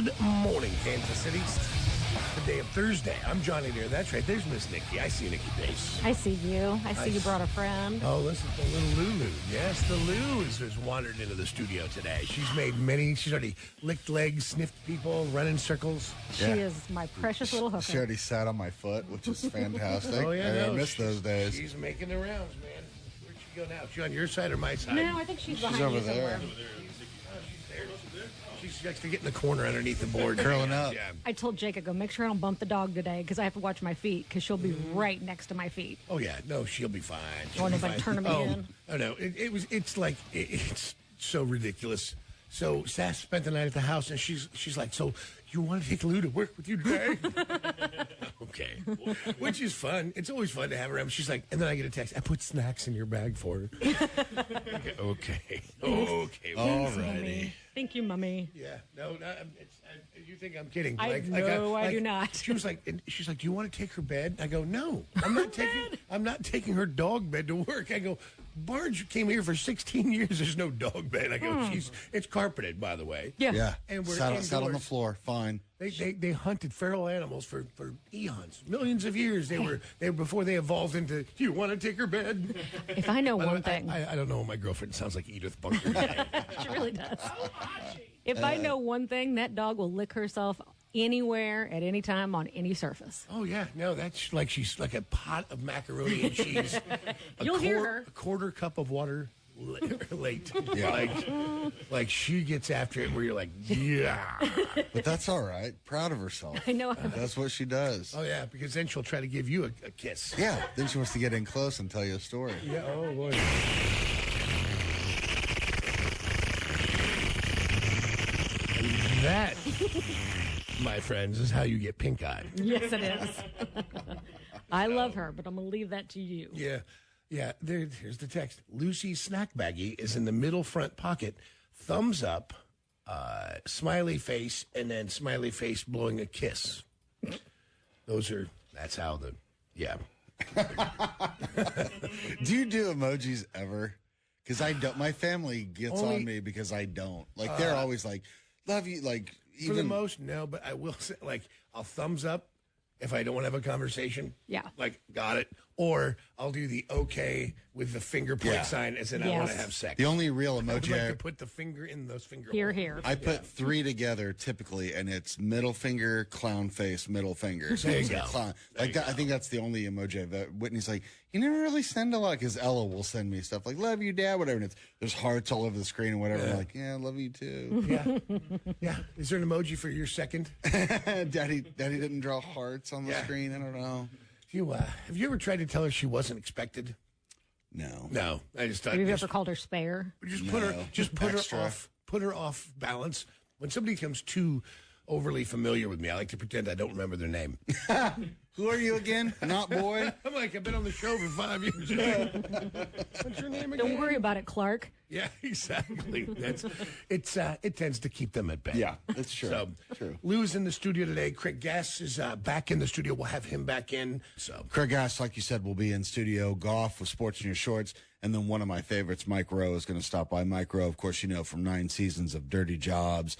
Good morning, Kansas City. The day of Thursday. I'm Johnny Deere. That's right. There's Miss Nycki. I see Nycki Face. I see you. I see you brought a friend. Oh, listen to little Lulu. Yes, the Lou has wandered into the studio today. She's already licked legs, sniffed people, run in circles. She is my precious little hooker. She already sat on my foot, which is fantastic. Oh, yeah. I miss those days. She's making the rounds, man. Where'd she go now? Is she on your side or my side? No, I think she's behind over you there. somewhere. She likes to get in the corner underneath the board. Curling up. Yeah. I told Jake, I go, make sure I don't bump the dog today because I have to watch my feet because she'll be right next to my feet. Oh, yeah. No, she'll be fine. She'll Don't be anybody fine. turn me in. Oh, no. It's so ridiculous. So Sass spent the night at the house, and she's like, so you want to take Lou to work with you today? Okay. Which is fun. It's always fun to have her around. She's like, and then I get a text, I put snacks in your bag for her. Okay. Alrighty. Thank you, Mommy. Yeah. No, you think I'm kidding. I do not. She was like, and she's like, do you want to take her bed? I go, no. I'm not taking her dog bed to work. I go, Barge came here for 16 years. There's no dog bed. I go, it's carpeted, by the way. Yeah. And we're sat on the indoors. floor. Fine. They hunted feral animals for eons, millions of years. They were before they evolved into. Do you want to take her bed? If I know one thing. I don't know. My girlfriend sounds like Edith Bunker. She really does. If I know one thing, that dog will lick herself anywhere, at any time, on any surface. Oh, yeah. No, that's like she's like a pot of macaroni and cheese. You'll hear her. A quarter cup of water late. Yeah. Like she gets after it where you're like, yeah. But that's all right. Proud of herself. I know. That's what she does. Oh, yeah, because then she'll try to give you a kiss. Yeah. Then she wants to get in close and tell you a story. Yeah, oh, boy. And that, my friends, is how you get pink eye. Yes, it is. I love her, but I'm going to leave that to you. Yeah. Yeah, here's the text. Lucy's snack baggie is in the middle front pocket. Thumbs up, smiley face, and then smiley face blowing a kiss. That's how yeah. Do you do emojis ever? Because I don't. My family gets on me because I don't. Like, they're always like, love you. Like, even. For the most, no, but I will say, like, I'll thumbs up if I don't want to have a conversation. Yeah. Like, got it. Or I'll do the okay with the finger point sign as in I want to have sex. The only real I would emoji like to put the finger in those finger Here, holes. here. I put three together typically, and it's middle finger, clown face, middle finger. So There you it's go. a clown. Like that, I think that's the only emoji that Whitney's like, you never really send a lot, because Ella will send me stuff like, love you, Dad, whatever. And there's hearts all over the screen and whatever. I'm like, yeah, love you too. Yeah. Yeah. Is there an emoji for your second? Daddy didn't draw hearts on the screen. I don't know. Have you ever tried to tell her she wasn't expected? No. No. I just thought Have you ever called her spare? Put her off balance. When somebody comes too overly familiar with me, I like to pretend I don't remember their name. Who are you again? Not boy? I'm like, I've been on the show for 5 years. What's your name again? Don't worry about it, Clark. Yeah, exactly. It tends to keep them at bay. Yeah, that's true. So, True. Lou's in the studio today. Craig Gass is back in the studio. We'll have him back in. So, Craig Gass, like you said, will be in studio. Golf with Sports in Your Shorts. And then one of my favorites, Mike Rowe, is going to stop by. Mike Rowe, of course, you know, from 9 seasons of Dirty Jobs.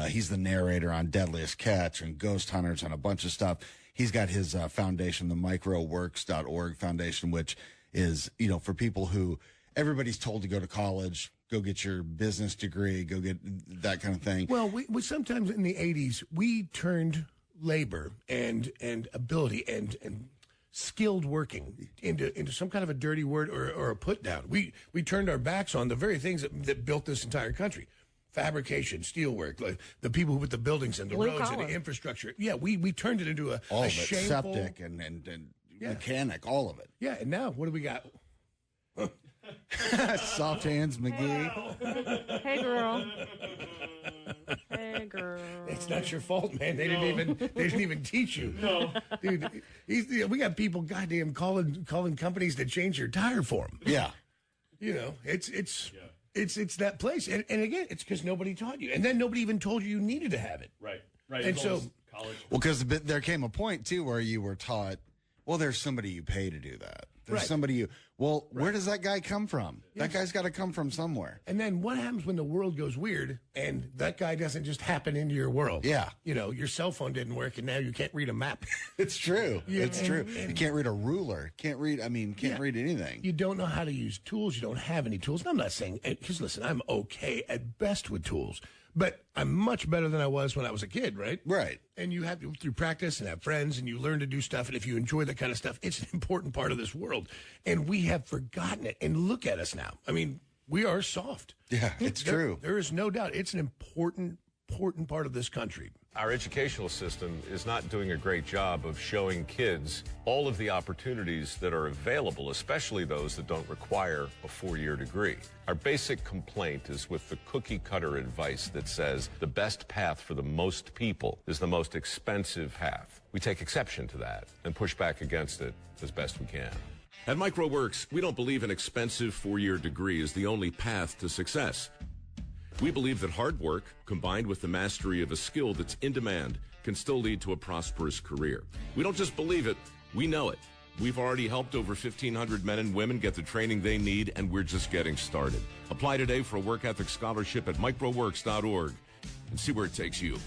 He's the narrator on Deadliest Catch and Ghost Hunters and a bunch of stuff. He's got his foundation, the MikeRoweWorks.org foundation, which is, you know, for people who everybody's told to go to college, go get your business degree, go get that kind of thing. well, we sometimes in the 80s, we turned labor and ability and skilled working into some kind of a dirty word or a put down. We turned our backs on the very things that built this entire country. Fabrication, steelwork, like the people who put the buildings in, the Blue roads and collar. the infrastructure. Yeah, we turned it into all a of it, shameful... septic and mechanic, all of it. Yeah, and now what do we got? Soft hands, McGee. Hey, girl. Hey, girl. It's not your fault, man. They didn't even teach you. No, dude. We got people goddamn calling companies to change your tire for them. Yeah. You know, it's that place, and again, it's because nobody taught you, and then nobody even told you needed to have it. Right. And so, college. Well, because there came a point, too, where you were taught, well, there's somebody you pay to do that. There's somebody where does that guy come from? That guy's got to come from somewhere. And then what happens when the world goes weird and that guy doesn't just happen into your world? Yeah. Your cell phone didn't work and now you can't read a map. It's true. It's true. You can't read a ruler. Can't read anything. You don't know how to use tools. You don't have any tools. And I'm not saying, because listen, I'm okay at best with tools, but I'm much better than I was when I was a kid, right? Right. And you have to, through practice and have friends, and you learn to do stuff. And if you enjoy that kind of stuff, it's an important part of this world. And we have forgotten it. And look at us now. I mean, we are soft. Yeah, it's true. There is no doubt. It's an important part of this country. Our educational system is not doing a great job of showing kids all of the opportunities that are available, especially those that don't require a four-year degree. Our basic complaint is with the cookie-cutter advice that says the best path for the most people is the most expensive path. We take exception to that and push back against it as best we can. At MicroWorks, we don't believe an expensive four-year degree is the only path to success. We believe that hard work, combined with the mastery of a skill that's in demand, can still lead to a prosperous career. We don't just believe it, we know it. We've already helped over 1,500 men and women get the training they need, and we're just getting started. Apply today for a work ethic scholarship at microworks.org and see where it takes you.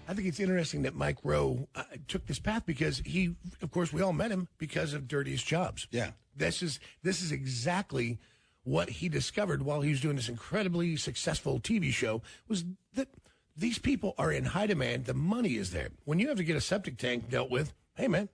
I think it's interesting that Mike Rowe took this path because he, of course, we all met him because of Dirtiest Jobs. Yeah. This is exactly what he discovered while he was doing this incredibly successful TV show, was that these people are in high demand. The money is there. When you have to get a septic tank dealt with, hey, man,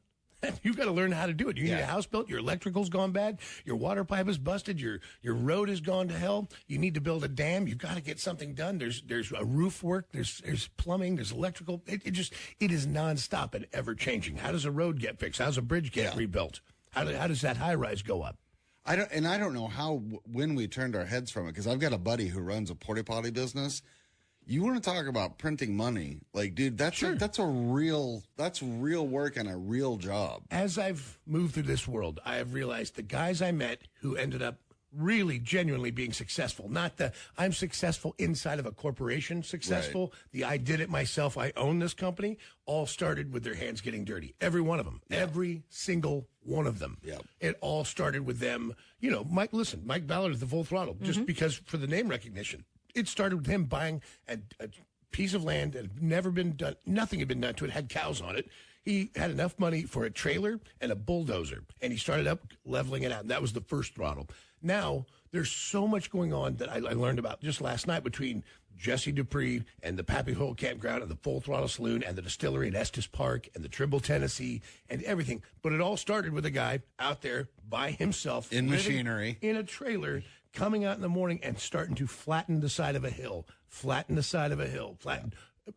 you've got to learn how to do it. You need a house built. Your electrical's gone bad. Your water pipe is busted. Your road has gone to hell. You need to build a dam. You've got to get something done. There's a roof work. There's plumbing. There's electrical. It is nonstop and ever changing. How does a road get fixed? How does a bridge get rebuilt? How does that high rise go up? I don't know when we turned our heads from it, because I've got a buddy who runs a porta potty business. You want to talk about printing money? Like, dude, that's real work and a real job. As I've moved through this world, I have realized the guys I met who ended up really genuinely being successful, not the I'm successful inside of a corporation successful, the I did it myself, I own this company, all started with their hands getting dirty. Every one of them. Yeah. Every single one of them. Yep. It all started with them. Mike Ballard is the Full Throttle, just because for the name recognition. It started with him buying a piece of land that had never been done. Nothing had been done to it. Had cows on it. He had enough money for a trailer and a bulldozer, and he started up leveling it out. And that was the first throttle. Now, there's so much going on that I learned about just last night between Jesse Dupree and the Pappy Hole Campground and the Full Throttle Saloon and the distillery at Estes Park and the Trimble, Tennessee, and everything. But it all started with a guy out there by himself. In machinery. In a trailer, coming out in the morning and starting to flatten the side of a hill,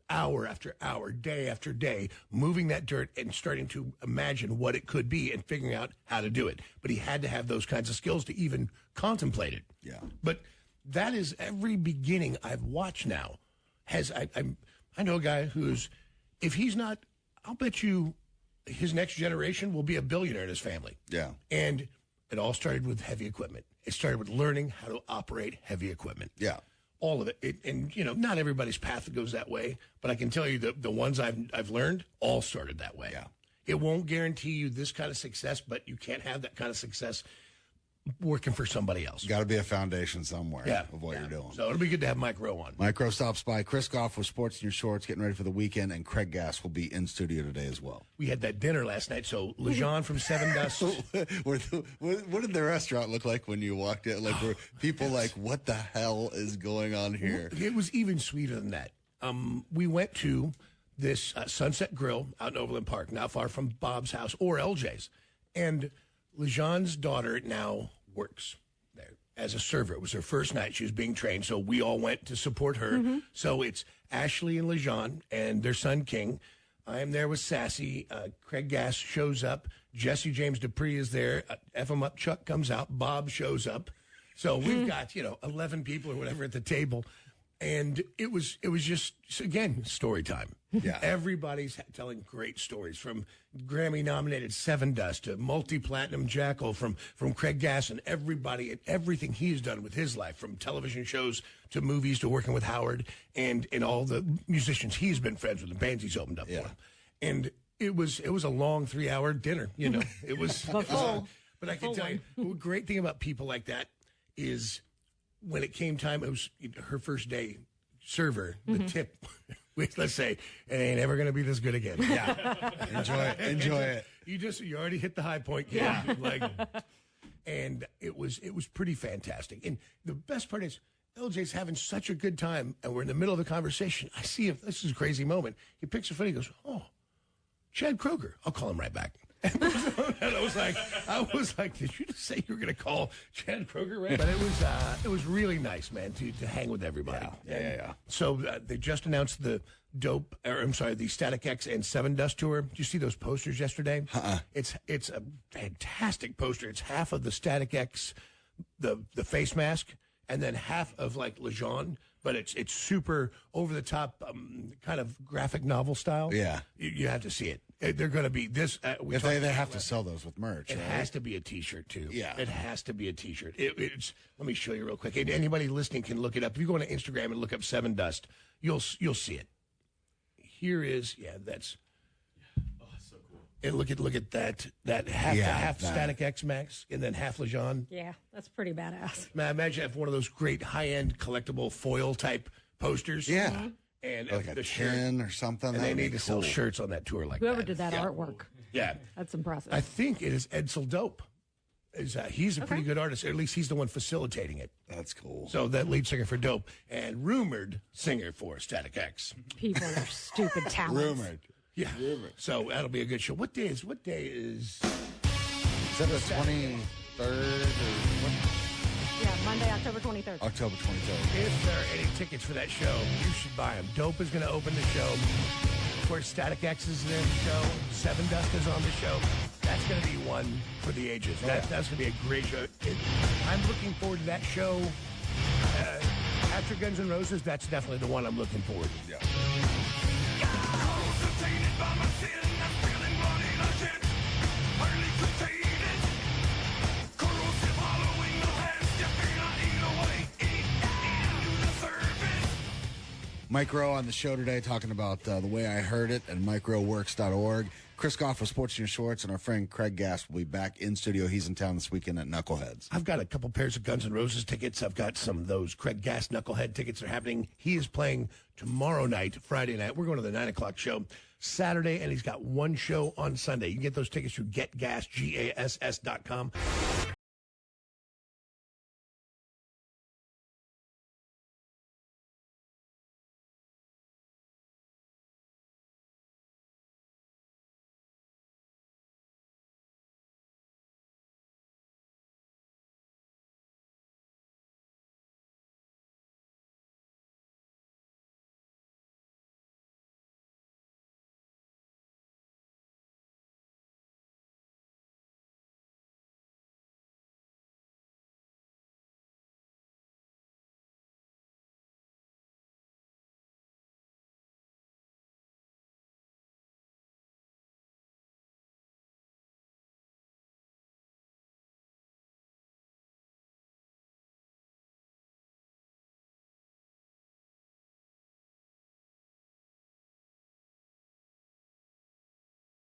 hour after hour, day after day, moving that dirt and starting to imagine what it could be and figuring out how to do it. But he had to have those kinds of skills to even contemplate it. Yeah. But that is every beginning I've watched now. I know a guy who's, if he's not, I'll bet you his next generation will be a billionaire in his family. Yeah. And it all started with heavy equipment. It started with learning how to operate heavy equipment. Yeah. All of it. And not everybody's path goes that way, but I can tell you the ones I've learned all started that way. Yeah. It won't guarantee you this kind of success, but you can't have that kind of success working for somebody else. Got to be a foundation somewhere of what you're doing. So it'll be good to have Mike Rowe on. Mike Rowe stops by. Chris Goff with Sports in Your Shorts, getting ready for the weekend, and Craig Gass will be in studio today as well. We had that dinner last night, so Lajon from Sevendust. What did the restaurant look like when you walked in? Like, were people like, what the hell is going on here? It was even sweeter than that. We went to this Sunset Grill out in Overland Park, not far from Bob's house or LJ's. And Lajon's daughter now works there as a server. It was her first night. She was being trained, so we all went to support her. Mm-hmm. So it's Ashley and Lajon and their son, King. I am there with Sassy. Craig Gass shows up. Jesse James Dupree is there. F 'em Up Chuck comes out. Bob shows up. So we've got, 11 people or whatever at the table. And it was just, again, story time. Yeah. Everybody's telling great stories, from Grammy-nominated Sevendust to multi-platinum Jackal, from Craig Gass, and everybody and everything he's done with his life, from television shows to movies to working with Howard and all the musicians he's been friends with, the bands he's opened up for him. And it was a long 3-hour dinner, It was But I can tell you, the great thing about people like that is when it came time, it was her first day server, the tip, which let's say, it ain't ever going to be this good again. Yeah. Enjoy it. You already hit the high point. Yeah. And it was pretty fantastic. And the best part is LJ's having such a good time, and we're in the middle of the conversation. I see if this is a crazy moment. He picks a phone. He goes, "Oh, Chad Kroger." I'll call him right back. And I was like, did you just say you were going to call Chad Kroger? Right? But it was really nice, man, to hang with everybody. Yeah. So they just announced the Static X and Sevendust tour. Did you see those posters yesterday? It's a fantastic poster. It's half of the Static X, the face mask, and then half of like Lajon. But it's super over the top, kind of graphic novel style. Yeah, you have to see it. They're going to be this. If they have to sell those with merch. It right? has to be a T-shirt too. Yeah, it has to be a T-shirt. It's. Let me show you real quick. Anybody listening can look it up. If you go on Instagram and look up Sevendust, you'll see it. Here is that's. Oh, so cool. And look at that half Static X Max and then half Lajon. Yeah, that's pretty badass. Man, imagine if one of those great high-end collectible foil type posters. Yeah. And like a tin or something. And they need to sell shirts on that tour like Whoever that. did that artwork. Yeah. That's impressive. I think it is Edsel Dope. He's a pretty good artist. Or at least he's the one facilitating it. That's cool. So that lead singer for Dope and rumored singer for Static X. People are stupid talents. Rumored. Yeah. So that'll be a good show. What day is? Is that the 23rd or what? Yeah, Monday, October 23rd. October 23rd. If there are any tickets for that show, you should buy them. Dope is going to open the show. Of course, Static X is in the show. Sevendust is on the show. That's going to be one for the ages. That's going to be a great show. I'm looking forward to that show. After Guns N' Roses, that's definitely the one I'm looking forward to. Yeah. Mike Rowe on the show today talking about The Way I Heard It and MikeRoweWorks.org. Chris Goff of Sports in Your Shorts and our friend Craig Gass will be back in studio. He's in town this weekend at Knuckleheads. I've got a couple pairs of Guns N' Roses tickets. I've got some of those Craig Gass Knucklehead tickets that are happening. He is playing tomorrow night, Friday night. We're going to the 9 o'clock show Saturday, and he's got one show on Sunday. You can get those tickets through GetGass.com.